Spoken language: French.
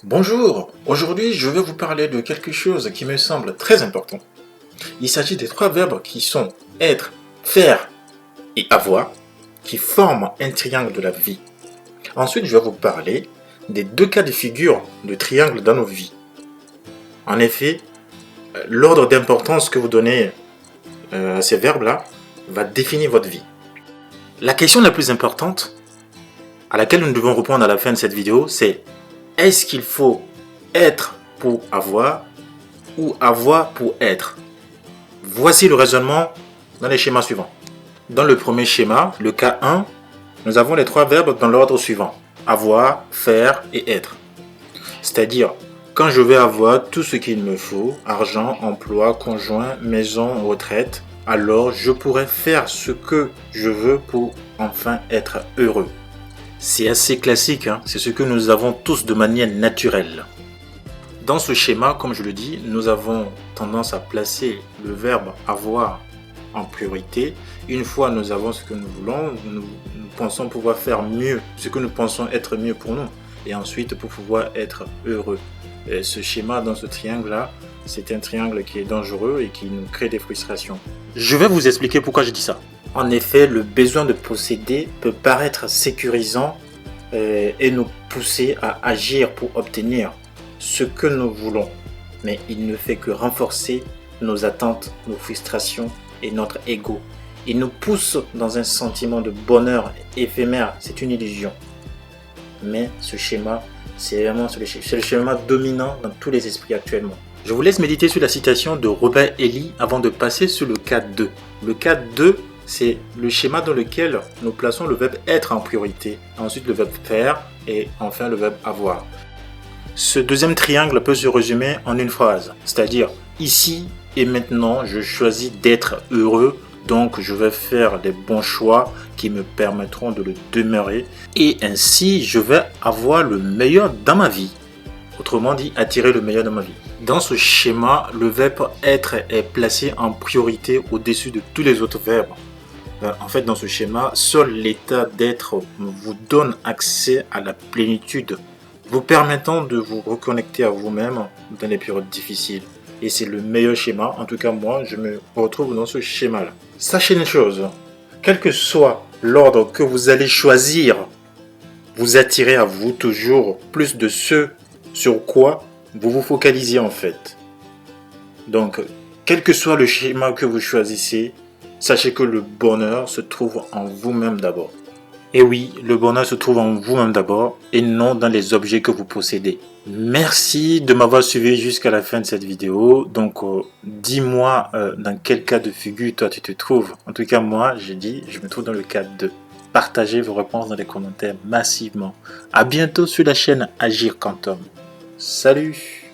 Bonjour, aujourd'hui je vais vous parler de quelque chose qui me semble très important. Il s'agit des trois verbes qui sont être, faire et avoir, qui forment un triangle de la vie. Ensuite je vais vous parler des deux cas de figure de triangle dans nos vies. En effet, l'ordre d'importance que vous donnez à ces verbes-là va définir votre vie. La question la plus importante à laquelle nous devons répondre à la fin de cette vidéo, c'est: est-ce qu'il faut être pour avoir ou avoir pour être? Voici le raisonnement dans les schémas suivants. Dans le premier schéma, le cas 1, nous avons les trois verbes dans l'ordre suivant: avoir, faire et être. C'est-à-dire, quand je vais avoir tout ce qu'il me faut, argent, emploi, conjoint, maison, retraite, alors je pourrai faire ce que je veux pour enfin être heureux. C'est assez classique, hein? C'est ce que nous avons tous de manière naturelle. Dans ce schéma, comme je le dis, nous avons tendance à placer le verbe avoir en priorité. Une fois nous avons ce que nous voulons, nous pensons pouvoir faire mieux, ce que nous pensons être mieux pour nous, et ensuite pour pouvoir être heureux. Et ce schéma dans ce triangle-là, c'est un triangle qui est dangereux et qui nous crée des frustrations. Je vais vous expliquer pourquoi je dis ça. En effet, le besoin de posséder peut paraître sécurisant et nous pousser à agir pour obtenir ce que nous voulons. Mais il ne fait que renforcer nos attentes, nos frustrations et notre ego. Il nous pousse dans un sentiment de bonheur éphémère. C'est une illusion. Mais ce schéma, c'est le schéma dominant dans tous les esprits actuellement. Je vous laisse méditer sur la citation de Robert Ellie avant de passer sur le cas 2. Le cas 2, c'est le schéma dans lequel nous plaçons le verbe être en priorité, ensuite le verbe faire et enfin le verbe avoir. Ce deuxième triangle peut se résumer en une phrase, c'est-à-dire ici et maintenant je choisis d'être heureux, donc je vais faire des bons choix qui me permettront de le demeurer et ainsi je vais avoir le meilleur dans ma vie. Autrement dit, attirer le meilleur dans ma vie. Dans ce schéma, le verbe être est placé en priorité au-dessus de tous les autres verbes. En fait, dans ce schéma, seul l'état d'être vous donne accès à la plénitude, vous permettant de vous reconnecter à vous-même dans les périodes difficiles. Et c'est le meilleur schéma, en tout cas moi, je me retrouve dans ce schéma-là. Sachez une chose, quel que soit l'ordre que vous allez choisir, vous attirez à vous toujours plus de ce sur quoi vous vous focalisez en fait. Donc, quel que soit le schéma que vous choisissez, sachez que le bonheur se trouve en vous-même d'abord. Et oui, le bonheur se trouve en vous-même d'abord et non dans les objets que vous possédez. Merci de m'avoir suivi jusqu'à la fin de cette vidéo. Donc, dis-moi dans quel cas de figure toi tu te trouves. En tout cas, moi, je me trouve dans le cas 2. Partagez vos réponses dans les commentaires massivement. À bientôt sur la chaîne Agir Quantum. Salut!